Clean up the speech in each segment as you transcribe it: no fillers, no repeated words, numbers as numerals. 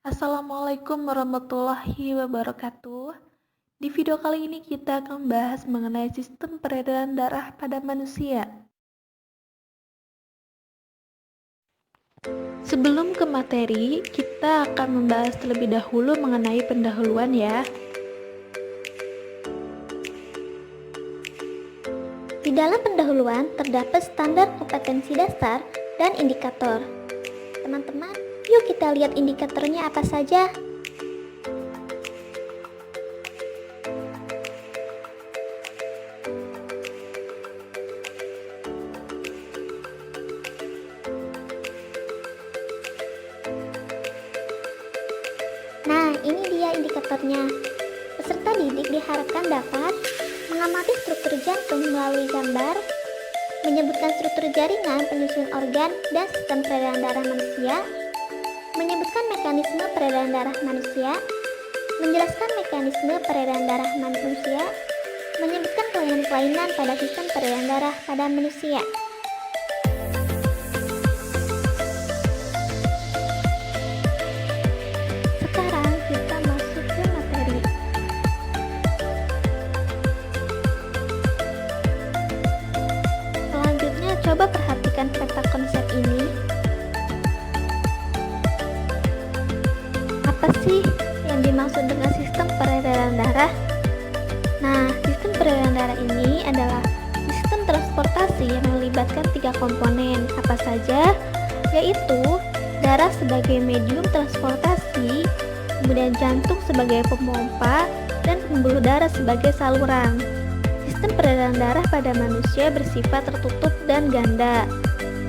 Assalamualaikum warahmatullahi wabarakatuh. Di video kali ini kita akan membahas mengenai sistem peredaran darah pada manusia. Sebelum ke materi, kita akan membahas terlebih dahulu mengenai pendahuluan ya. Di dalam pendahuluan terdapat standar kompetensi dasar dan indikator. Teman-teman, yuk kita lihat indikatornya apa saja. Nah, ini dia indikatornya. Peserta didik diharapkan dapat mengamati struktur jantung melalui gambar, menyebutkan struktur jaringan penyusun organ dan sistem peredaran darah manusia, menyebutkan mekanisme peredaran darah manusia, menjelaskan mekanisme peredaran darah manusia, menyebutkan kelainan-kelainan pada sistem peredaran darah pada manusia. Sekarang kita masuk ke materi. Selanjutnya coba perhatikan peta konsep ini. Apa sih yang dimaksud dengan sistem peredaran darah? Nah, sistem peredaran darah ini adalah sistem transportasi yang melibatkan 3 komponen. Apa saja? Yaitu darah sebagai medium transportasi, kemudian jantung sebagai pemompa, dan pembuluh darah sebagai saluran. Sistem peredaran darah pada manusia bersifat tertutup dan ganda.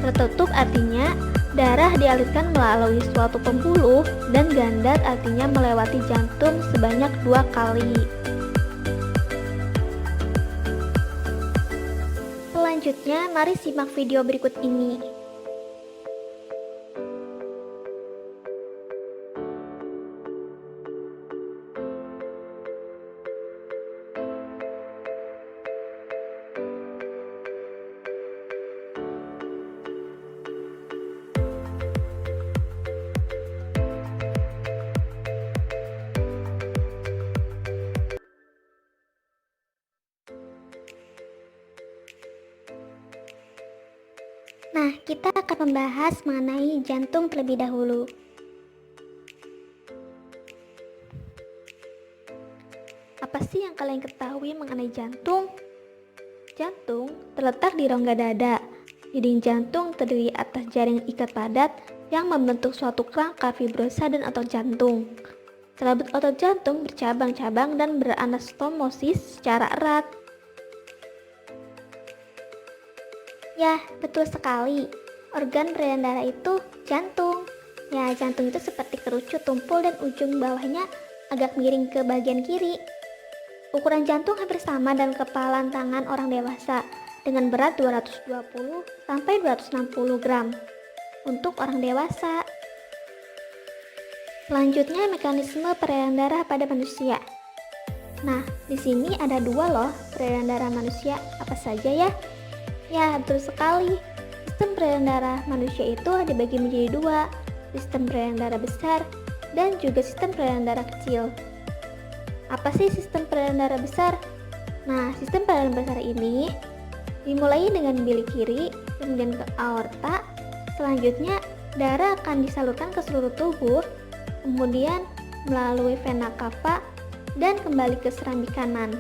Tertutup artinya darah dialirkan melalui suatu pembuluh, dan ganda artinya melewati jantung sebanyak 2 kali. Selanjutnya, mari simak video berikut ini. Nah, kita akan membahas mengenai jantung terlebih dahulu. Apa sih yang kalian ketahui mengenai jantung? Jantung terletak di rongga dada. Dinding jantung terdiri atas jaringan ikat padat yang membentuk suatu kerangka fibrosa dan otot jantung. Selaput otot jantung bercabang-cabang dan beranastomosis secara erat. Ya, betul sekali. Organ peredaran darah itu jantung. Ya, jantung itu seperti kerucut tumpul dan ujung bawahnya agak miring ke bagian kiri. Ukuran jantung hampir sama dengan kepalan tangan orang dewasa dengan berat 220 sampai 260 gram untuk orang dewasa. Selanjutnya, mekanisme peredaran darah pada manusia. Nah, di sini ada 2 loh peredaran darah manusia. Apa saja ya? Ya, betul sekali. Sistem peredaran darah manusia itu dibagi menjadi 2, sistem peredaran darah besar dan juga sistem peredaran darah kecil. Apa sih sistem peredaran darah besar? Nah, sistem peredaran besar ini dimulai dengan bilik kiri, kemudian ke aorta, selanjutnya darah akan disalurkan ke seluruh tubuh, kemudian melalui vena cava dan kembali ke serambi kanan.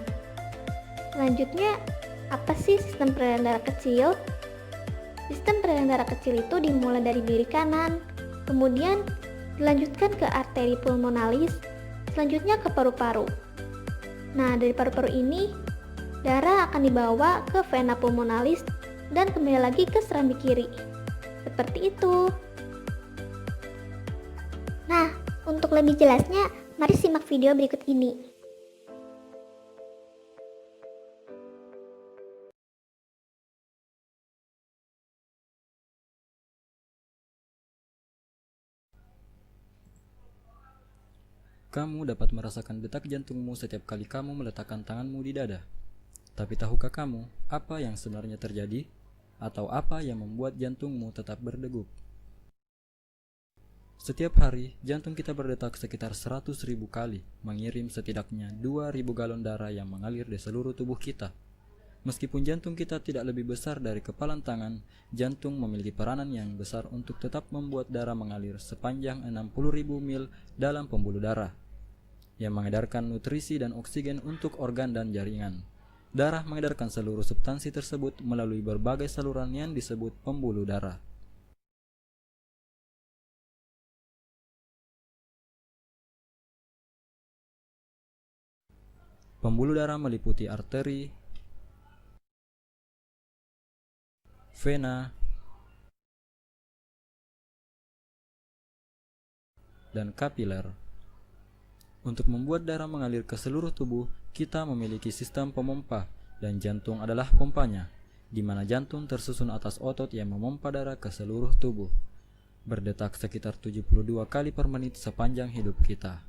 Selanjutnya, apa sih sistem peredaran darah kecil? Sistem peredaran darah kecil itu dimulai dari bilik kanan, kemudian dilanjutkan ke arteri pulmonalis, selanjutnya ke paru-paru. Nah, dari paru-paru ini, darah akan dibawa ke vena pulmonalis dan kembali lagi ke serambi kiri. Seperti itu. Nah, untuk lebih jelasnya, mari simak video berikut ini. Kamu dapat merasakan detak jantungmu setiap kali kamu meletakkan tanganmu di dada. Tapi tahukah kamu apa yang sebenarnya terjadi? Atau apa yang membuat jantungmu tetap berdegup? Setiap hari, jantung kita berdetak sekitar 100.000 kali, mengirim setidaknya 2.000 galon darah yang mengalir di seluruh tubuh kita. Meskipun jantung kita tidak lebih besar dari kepalan tangan, jantung memiliki peranan yang besar untuk tetap membuat darah mengalir sepanjang 60.000 mil dalam pembuluh darah, yang mengedarkan nutrisi dan oksigen untuk organ dan jaringan. Darah mengedarkan seluruh substansi tersebut melalui berbagai saluran yang disebut pembuluh darah. Pembuluh darah meliputi arteri, vena, dan kapiler. Untuk membuat darah mengalir ke seluruh tubuh, kita memiliki sistem pemompa, dan jantung adalah pompanya, di mana jantung tersusun atas otot yang memompa darah ke seluruh tubuh, berdetak sekitar 72 kali per menit sepanjang hidup kita.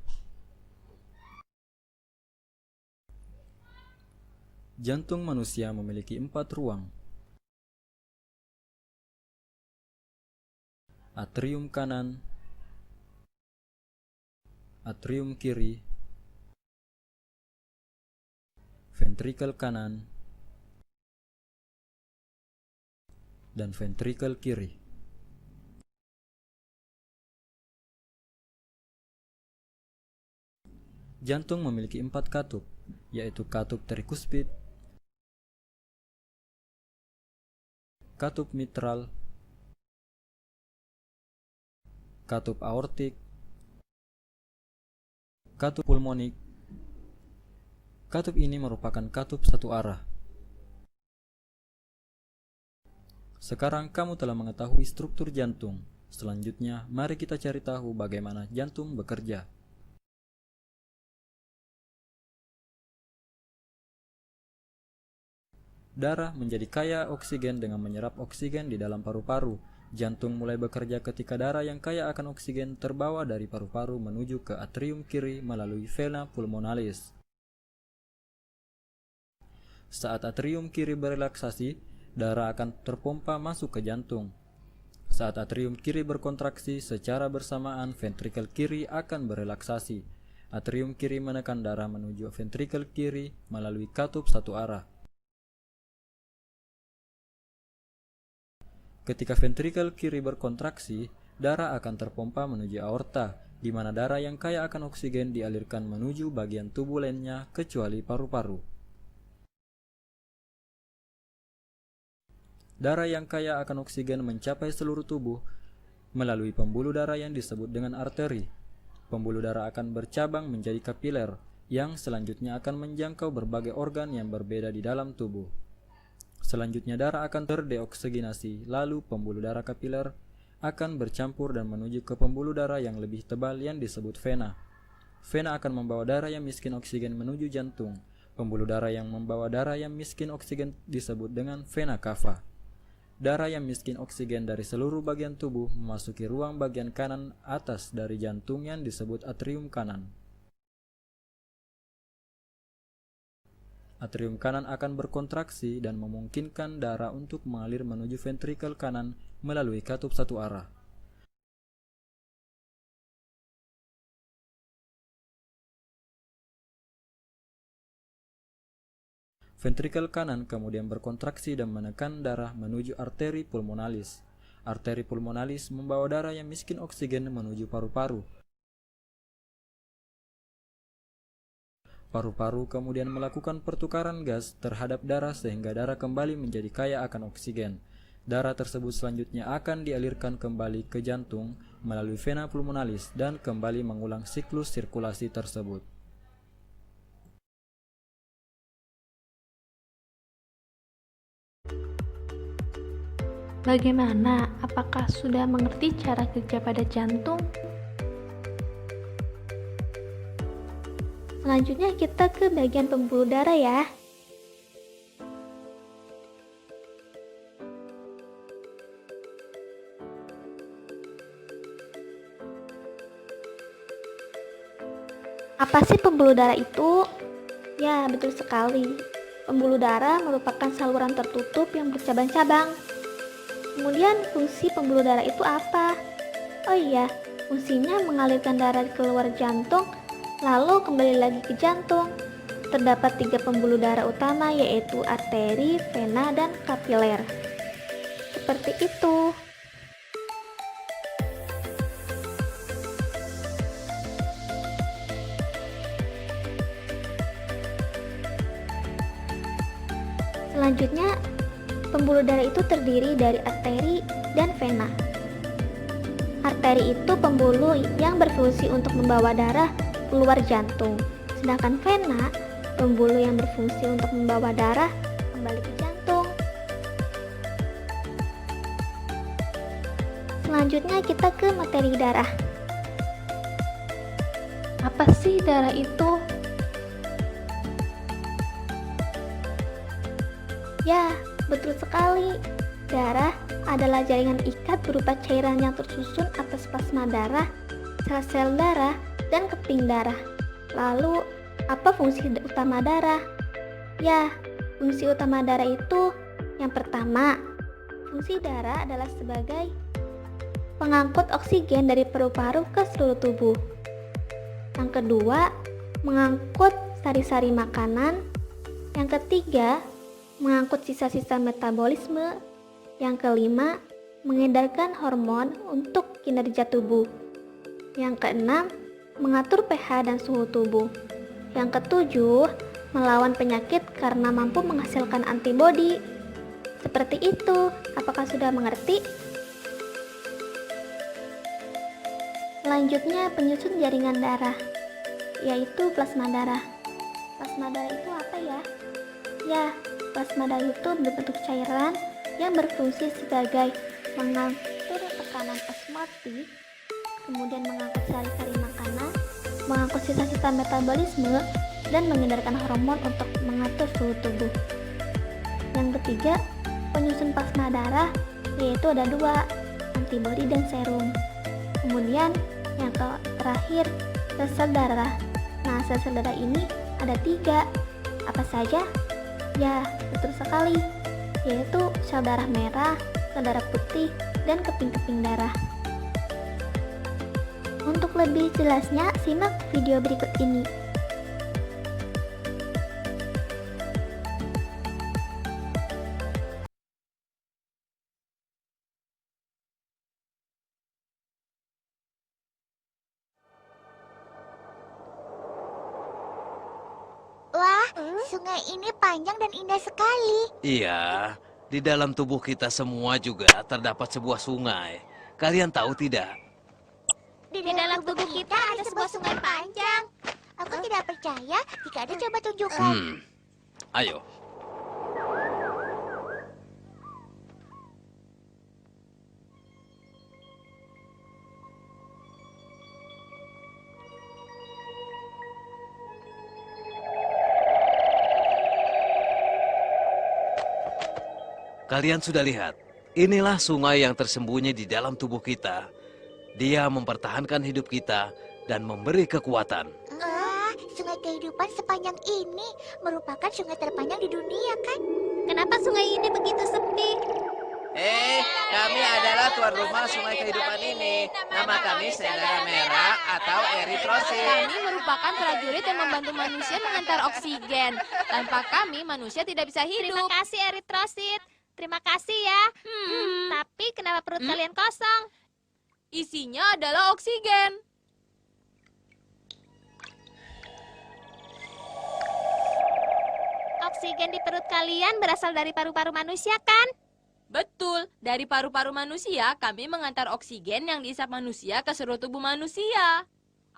Jantung manusia memiliki 4 ruang: atrium kanan, atrium kiri, ventrikel kanan, dan ventrikel kiri. Jantung memiliki 4 katup, yaitu katup trikuspid, katup mitral, katup aortik, katup pulmonik. Katup ini merupakan katup satu arah. Sekarang kamu telah mengetahui struktur jantung. Selanjutnya, mari kita cari tahu bagaimana jantung bekerja. Darah menjadi kaya oksigen dengan menyerap oksigen di dalam paru-paru. Jantung mulai bekerja ketika darah yang kaya akan oksigen terbawa dari paru-paru menuju ke atrium kiri melalui vena pulmonalis. Saat atrium kiri berelaksasi, darah akan terpompa masuk ke jantung. Saat atrium kiri berkontraksi, secara bersamaan ventrikel kiri akan berelaksasi. Atrium kiri menekan darah menuju ventrikel kiri melalui katup satu arah. Ketika ventrikel kiri berkontraksi, darah akan terpompa menuju aorta, di mana darah yang kaya akan oksigen dialirkan menuju bagian tubuh lainnya kecuali paru-paru. Darah yang kaya akan oksigen mencapai seluruh tubuh melalui pembuluh darah yang disebut dengan arteri. Pembuluh darah akan bercabang menjadi kapiler, yang selanjutnya akan menjangkau berbagai organ yang berbeda di dalam tubuh. Selanjutnya darah akan terdeoksigenasi, lalu pembuluh darah kapiler akan bercampur dan menuju ke pembuluh darah yang lebih tebal yang disebut vena. Vena akan membawa darah yang miskin oksigen menuju jantung. Pembuluh darah yang membawa darah yang miskin oksigen disebut dengan vena cava. Darah yang miskin oksigen dari seluruh bagian tubuh memasuki ruang bagian kanan atas dari jantung yang disebut atrium kanan. Atrium kanan akan berkontraksi dan memungkinkan darah untuk mengalir menuju ventrikel kanan melalui katup satu arah. Ventrikel kanan kemudian berkontraksi dan menekan darah menuju arteri pulmonalis. Arteri pulmonalis membawa darah yang miskin oksigen menuju paru-paru. Paru-paru kemudian melakukan pertukaran gas terhadap darah sehingga darah kembali menjadi kaya akan oksigen. Darah tersebut selanjutnya akan dialirkan kembali ke jantung melalui vena pulmonalis dan kembali mengulang siklus sirkulasi tersebut. Bagaimana? Apakah sudah mengerti cara kerja pada jantung? Selanjutnya kita ke bagian pembuluh darah ya. Apa sih pembuluh darah itu? Ya, betul sekali. Pembuluh darah merupakan saluran tertutup yang bercabang-cabang. Kemudian fungsi pembuluh darah itu apa? Oh iya, Fungsinya mengalirkan darah keluar jantung, lalu kembali lagi ke jantung. Terdapat 3 pembuluh darah utama, yaitu arteri, vena, dan kapiler. Seperti itu. Selanjutnya, pembuluh darah itu terdiri dari arteri dan vena. Arteri itu pembuluh yang berfungsi untuk membawa darah keluar jantung, sedangkan vena pembuluh yang berfungsi untuk membawa darah kembali ke jantung. Selanjutnya kita ke materi darah. Apa sih darah itu? Ya, betul sekali. Darah adalah jaringan ikat berupa cairan yang tersusun atas plasma darah, sel-sel darah, dan keping darah. Lalu, apa fungsi utama darah? Ya, fungsi utama darah itu yang pertama, fungsi darah adalah sebagai pengangkut oksigen dari paru-paru ke seluruh tubuh. Yang kedua, mengangkut sari-sari makanan. Yang ketiga, mengangkut sisa-sisa metabolisme. Yang kelima, mengedarkan hormon untuk kinerja tubuh. Yang keenam, mengatur pH dan suhu tubuh. Yang ketujuh, melawan penyakit karena mampu menghasilkan antibodi. Seperti itu, apakah sudah mengerti? Selanjutnya, penyusun jaringan darah, yaitu plasma darah. Plasma darah itu apa ya? Ya, plasma darah itu berbentuk cairan yang berfungsi sebagai mengatur tekanan osmotik, kemudian mengangkut sari-sari makanan, mengangkut sisa-sisa metabolisme, dan mengedarkan hormon untuk mengatur suhu tubuh. Yang ketiga, penyusun plasma darah, yaitu ada 2, antibodi dan serum. Kemudian yang terakhir, sel-sel darah. Nah, sel-sel darah ini ada 3. Apa saja? Ya, betul sekali, yaitu sel darah merah, sel darah putih, dan keping-keping darah. Untuk lebih jelasnya, simak video berikut ini. Wah, sungai ini panjang dan indah sekali. Iya, di dalam tubuh kita semua juga terdapat sebuah sungai. Kalian tahu tidak? Di dalam tubuh kita ada sebuah sungai panjang. Aku tidak percaya jika ada, coba tunjukkan. Ayo. Kalian sudah lihat, inilah sungai yang tersembunyi di dalam tubuh kita. Dia mempertahankan hidup kita dan memberi kekuatan. Sungai kehidupan sepanjang ini merupakan sungai terpanjang di dunia, kan? Kenapa sungai ini begitu sepi? Kami adalah tuan rumah sungai kehidupan ini. Nama kami Serigala Merah atau Eritrosit. Kami merupakan prajurit yang membantu manusia mengantar oksigen. Tanpa kami, manusia tidak bisa hidup. Terima kasih, Eritrosit. Terima kasih ya. Tapi kenapa perut kalian kosong? Isinya adalah oksigen. Oksigen di perut kalian berasal dari paru-paru manusia, kan? Betul, dari paru-paru manusia, kami mengantar oksigen yang dihisap manusia ke seluruh tubuh manusia.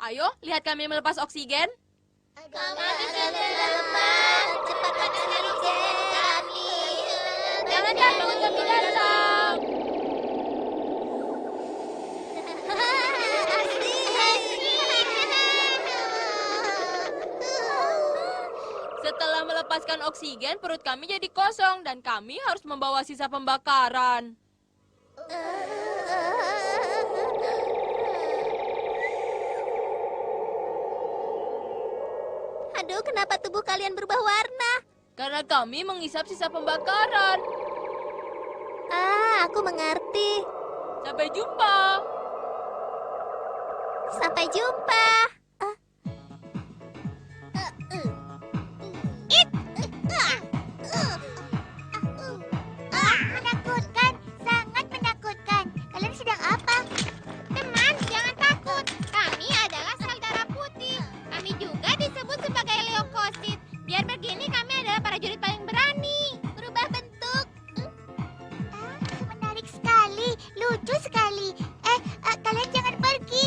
Ayo, lihat kami melepas oksigen. Kami sudah lemah. Cepat oksigen kami. Jangan takut, kami datang. Setelah melepaskan oksigen, perut kami jadi kosong dan kami harus membawa sisa pembakaran. Aduh, kenapa tubuh kalian berubah warna? Karena kami menghisap sisa pembakaran. Aku mengerti. Sampai jumpa. Sampai jumpa. Menakutkan, sangat menakutkan. Kalian sedang apa? Teman, jangan takut. Kami adalah sel darah putih. Kami juga disebut sebagai leukosit. Biar begini, kami adalah prajurit paling berani. Berubah bentuk. Menarik sekali, lucu sekali. Kalian jangan pergi.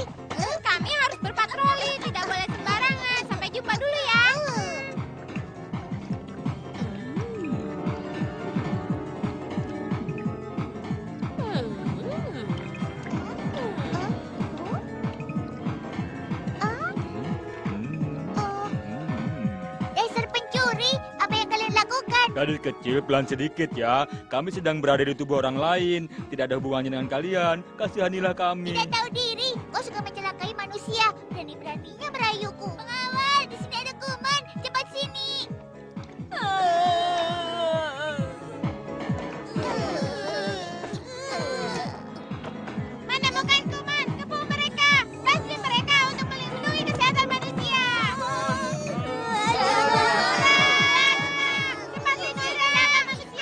Kami harus berpatroli, tidak boleh sembarangan. Sampai jumpa dulu ya. Dasar pencuri, apa yang kalian lakukan? Gadis kecil, pelan sedikit ya. Kami sedang berada di tubuh orang lain. Tidak ada hubungannya dengan kalian. Kasihanilah kami. Tidak tahu diri, kau suka mencelakai manusia. Berani-beraninya merayuku. Pengawal, di sini ada kuman. Cepat sini. Mana bukan kuman? Kepu mereka. Pasti mereka untuk melindungi kesehatan manusia. Cepat serang manusia.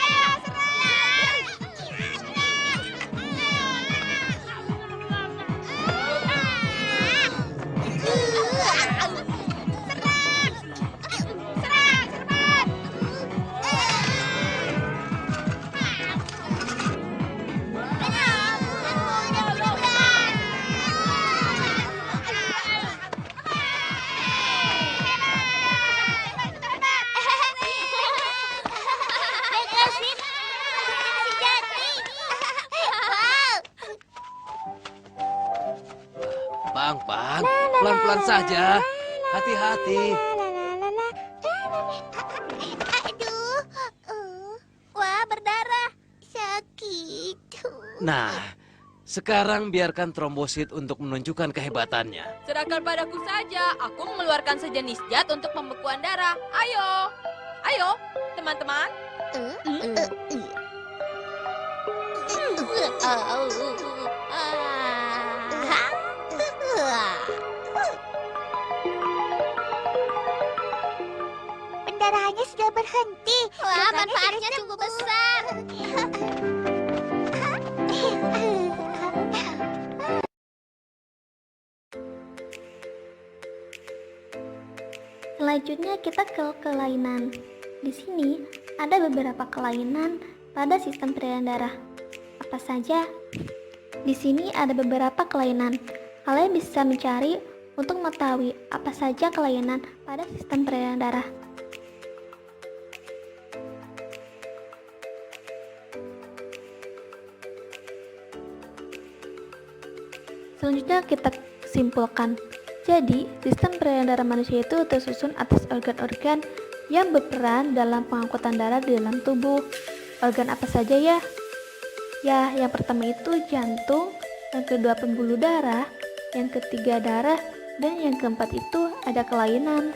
Pang, pelan-pelan saja. Hati-hati. Aduh. Wah, berdarah. Sakit. Nah, sekarang biarkan trombosit untuk menunjukkan kehebatannya. Serahkan padaku saja. Aku mengeluarkan sejenis zat untuk pembekuan darah. Ayo. Ayo, teman-teman. Pendarahannya sudah berhenti. Wah, manfaatnya sungguh besar. Selanjutnya kita ke kelainan. Di sini ada beberapa kelainan pada sistem peredaran darah. Apa saja? Di sini ada beberapa kelainan. Kalian bisa mencari untuk mengetahui apa saja kelainan pada sistem peredaran darah. Selanjutnya kita simpulkan. Jadi, sistem peredaran darah manusia itu tersusun atas organ-organ yang berperan dalam pengangkutan darah di dalam tubuh. Organ apa saja ya? Ya, yang pertama itu jantung, yang kedua pembuluh darah, yang ketiga darah, dan yang keempat itu ada kelainan.